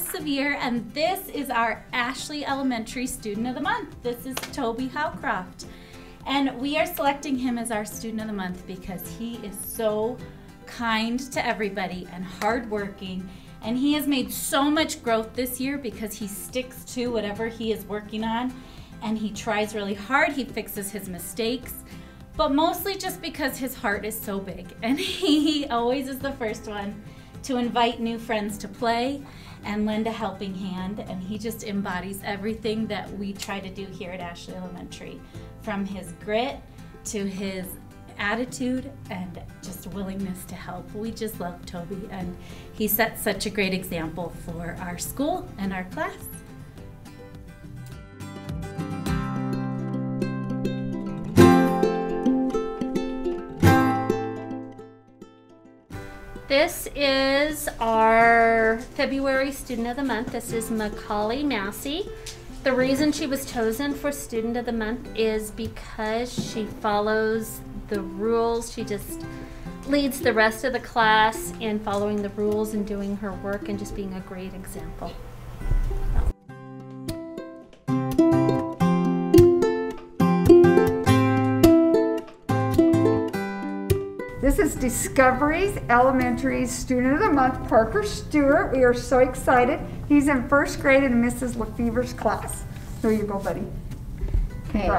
severe, and this is our Ashley Elementary Student of the Month. This is Toby Howcroft, and we are selecting him as our Student of the Month because he is so kind to everybody and hardworking, and he has made so much growth this year because he sticks to whatever he is working on, and he tries really hard. He fixes his mistakes, but mostly just because his heart is so big, and he always is the first one to invite new friends to play and lend a helping hand, and he just embodies everything that we try to do here at Ashley Elementary, from his grit to his attitude and just willingness to help. We just love Toby, and he sets such a great example for our school and our class. This is our February Student of the Month. This is Macaulay Massey. The reason she was chosen for Student of the Month is because she follows the rules. She just leads the rest of the class in following the rules and doing her work and just being a great example. This is Discovery's Elementary Student of the Month, Parker Stewart. We are so excited. He's in first grade in Mrs. Lefever's class. There you go, buddy. Okay.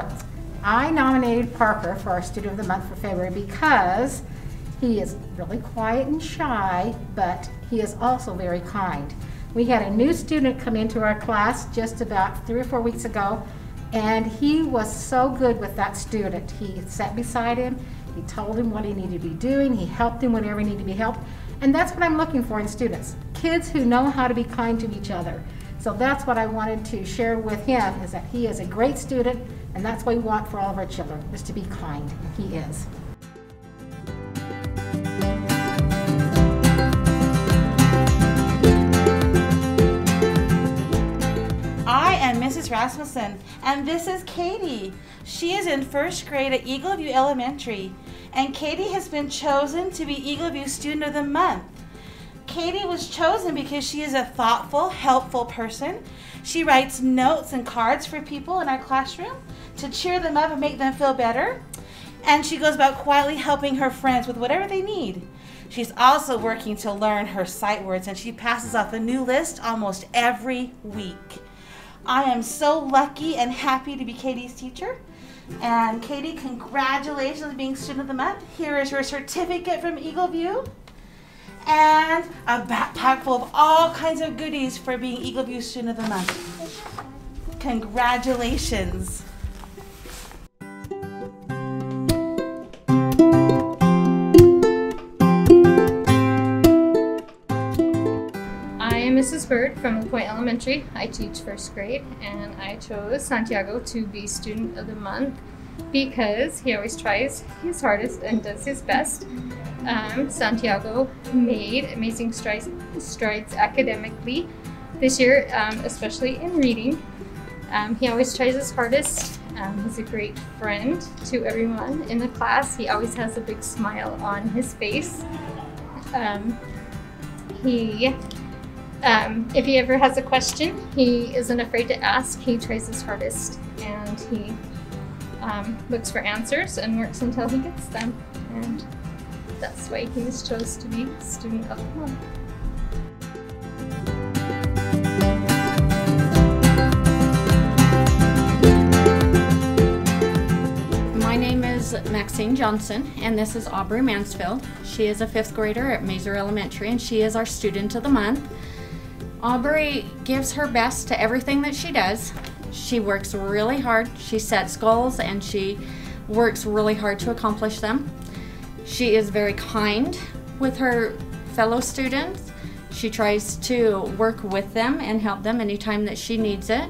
I nominated Parker for our Student of the Month for February because he is really quiet and shy, but he is also very kind. We had a new student come into our class just about 3 or 4 weeks ago, and he was so good with that student. He sat beside him. He told him what he needed to be doing. He helped him whenever he needed to be helped. And that's what I'm looking for in students. Kids who know how to be kind to each other. So that's what I wanted to share with him, is that he is a great student, and that's what we want for all of our children, is to be kind. He is. I am Mrs. Rasmussen, and this is Katie. She is in first grade at Eagle View Elementary, and Katie has been chosen to be Eagle View Student of the Month. Katie was chosen because she is a thoughtful, helpful person. She writes notes and cards for people in our classroom to cheer them up and make them feel better, and she goes about quietly helping her friends with whatever they need. She's also working to learn her sight words, and she passes off a new list almost every week. I am so lucky and happy to be Katie's teacher. And Katie, congratulations on being Student of the Month. Here is your certificate from Eagle View and a backpack full of all kinds of goodies for being Eagle View Student of the Month. Congratulations. Mrs. Bird from Point Elementary. I teach first grade, and I chose Santiago to be Student of the Month because he always tries his hardest and does his best. Santiago made amazing strides academically this year, especially in reading. He always tries his hardest. He's a great friend to everyone in the class. He always has a big smile on his face. If he ever has a question, he isn't afraid to ask. He tries his hardest, and he looks for answers and works until he gets them. And that's why he was chosen to be Student of the Month. My name is Maxine Johnson, and this is Aubrey Mansfield. She is a 5th grader at Mazer Elementary, and she is our Student of the Month. Aubrey gives her best to everything that she does. She works really hard. She sets goals, and she works really hard to accomplish them. She is very kind with her fellow students. She tries to work with them and help them anytime that she needs it.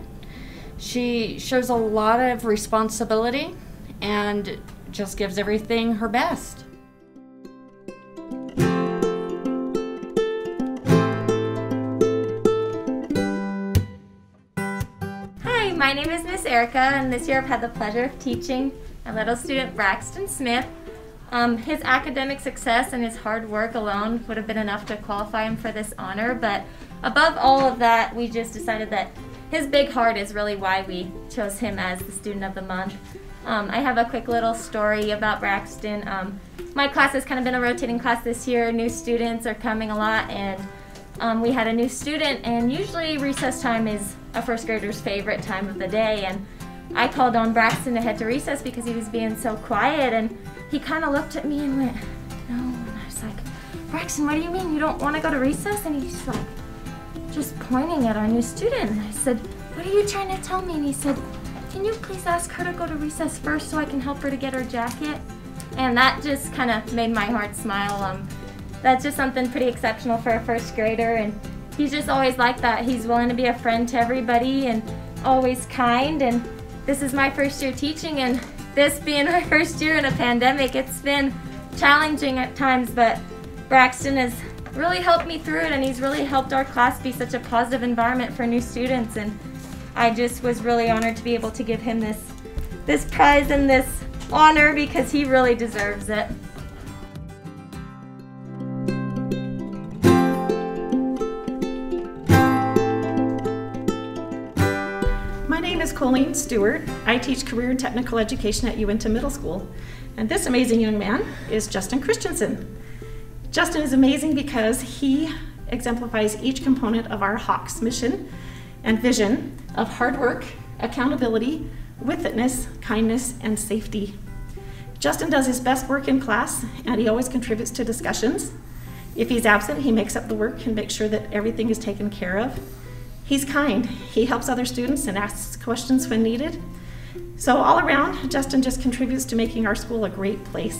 She shows a lot of responsibility and just gives everything her best. Hi, my name is Miss Erica, and this year I've had the pleasure of teaching my little student Braxton Smith. His academic success and his hard work alone would have been enough to qualify him for this honor, but above all of that, we just decided that his big heart is really why we chose him as the Student of the Month. I have a quick little story about Braxton. My class has kind of been a rotating class this year. New students are coming a lot, and we had a new student, and usually recess time is a first grader's favorite time of the day, and I called on Braxton to head to recess because he was being so quiet, and he kind of looked at me and went, no, and I was like, Braxton, what do you mean you don't want to go to recess? And he's like, just pointing at our new student. And I said, what are you trying to tell me? And he said, can you please ask her to go to recess first so I can help her to get her jacket? And that just kind of made my heart smile. That's just something pretty exceptional for a first grader, and he's just always like that. He's willing to be a friend to everybody and always kind, and this is my first year teaching, and this being my first year in a pandemic, it's been challenging at times, but Braxton has really helped me through it, and he's really helped our class be such a positive environment for new students, and I just was really honored to be able to give him this prize and this honor because he really deserves it. My name is Colleen Stewart. I teach career and technical education at Uinta Middle School. And this amazing young man is Justin Christensen. Justin is amazing because he exemplifies each component of our Hawks mission and vision of hard work, accountability, witness, kindness, and safety. Justin does his best work in class, and he always contributes to discussions. If he's absent, he makes up the work and makes sure that everything is taken care of. He's kind. He helps other students and asks questions when needed. So all around, Justin just contributes to making our school a great place.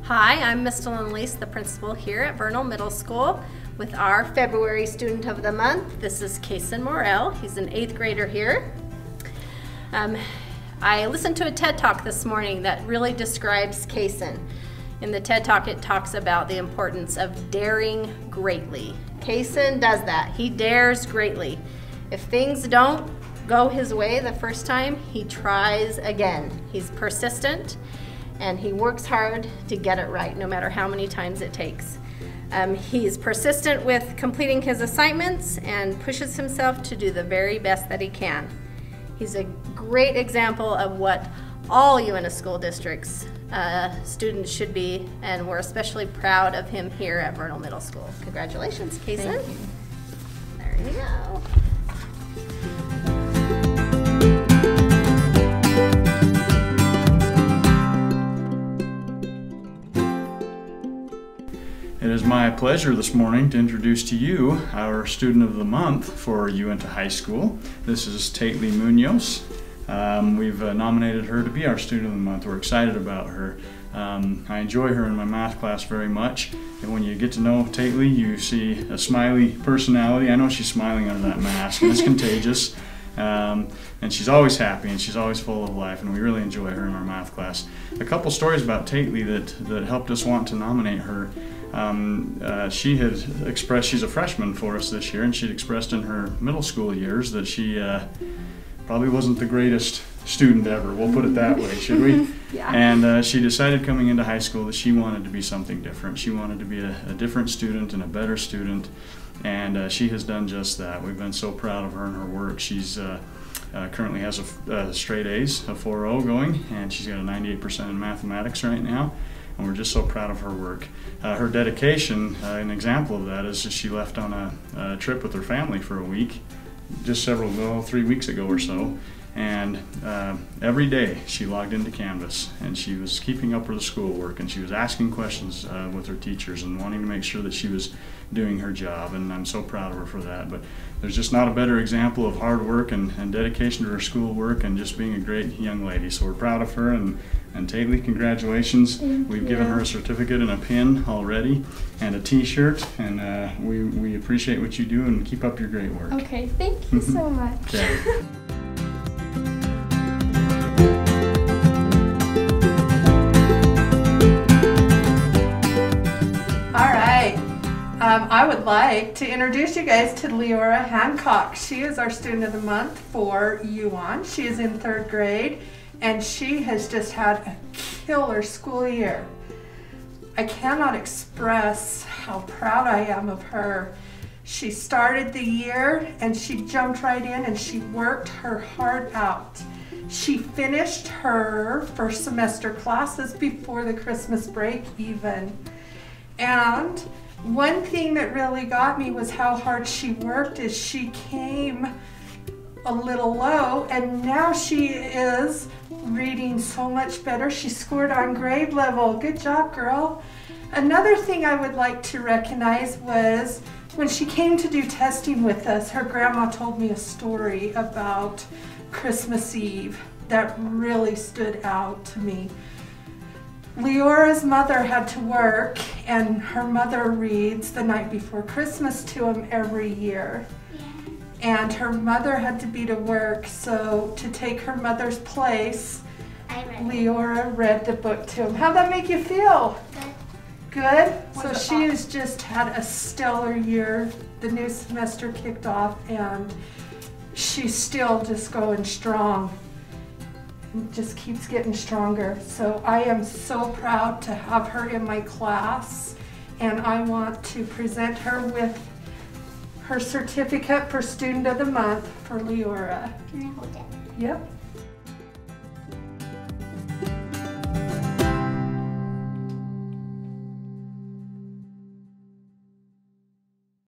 Hi, I'm Ms. Delonelise, the principal here at Vernal Middle School with our February Student of the Month. This is Kason Morrell. He's an 8th grader here. I listened to a TED Talk this morning that really describes Kason. In the TED Talk, it talks about the importance of daring greatly. Kason does that. He dares greatly. If things don't go his way the first time, he tries again. He's persistent, and he works hard to get it right, no matter how many times it takes. He's persistent with completing his assignments and pushes himself to do the very best that he can. He's a great example of what all Uinta school districts students should be, and we're especially proud of him here at Vernal Middle School. Congratulations, Kason. Thank you. There you go. It is my pleasure this morning to introduce to you our Student of the Month for Uinta High School. This is Tately Munoz. We've nominated her to be our Student of the Month. We're excited about her. I enjoy her in my math class very much, and when you get to know Tately, you see a smiley personality. I know she's smiling under that mask, and it's contagious. And she's always happy, and she's always full of life, and we really enjoy her in our math class. A couple stories about Tately that helped us want to nominate her. She had expressed, she's a freshman for us this year, and she'd expressed in her middle school years that she probably wasn't the greatest student ever. We'll put it that way, should we? Yeah. And she decided coming into high school that she wanted to be something different. She wanted to be a different student and a better student, and she has done just that. We've been so proud of her and her work. She's currently has a straight A's, a 4.0 going, and she's got a 98% in mathematics right now. And we're just so proud of her work. Her dedication, an example of that is that she left on a trip with her family for a week, just 3 weeks ago or so. And every day she logged into Canvas, and she was keeping up with the schoolwork, and she was asking questions with her teachers and wanting to make sure that she was doing her job, and I'm so proud of her for that. But there's just not a better example of hard work and dedication to her schoolwork and just being a great young lady. So we're proud of her, and Tately, congratulations. We've given her a certificate and a pin already and a t-shirt, and we appreciate what you do, and keep up your great work. Okay, thank you so much. Okay. All right. I would like to introduce you guys to Leora Hancock. She is our Student of the Month for UON. She is in 3rd grade, and she has just had a killer school year. I cannot express how proud I am of her. She started the year and she jumped right in and she worked her heart out. She finished her first semester classes before the Christmas break even. And one thing that really got me was how hard she worked as she came a little low, and now she is reading so much better. She scored on grade level. Good job, girl. Another thing I would like to recognize was when she came to do testing with us, her grandma told me a story about Christmas Eve that really stood out to me. Leora's mother had to work, and her mother reads the night before Christmas to him every year. And her mother had to be to work, so to take her mother's place, Leora read the book to him. How'd that make you feel? Good? So she has just had a stellar year. The new semester kicked off, and she's still just going strong. Just keeps getting stronger. So I am so proud to have her in my class, and I want to present her with her certificate for Student of the Month for Leora. Can I hold it? Yep.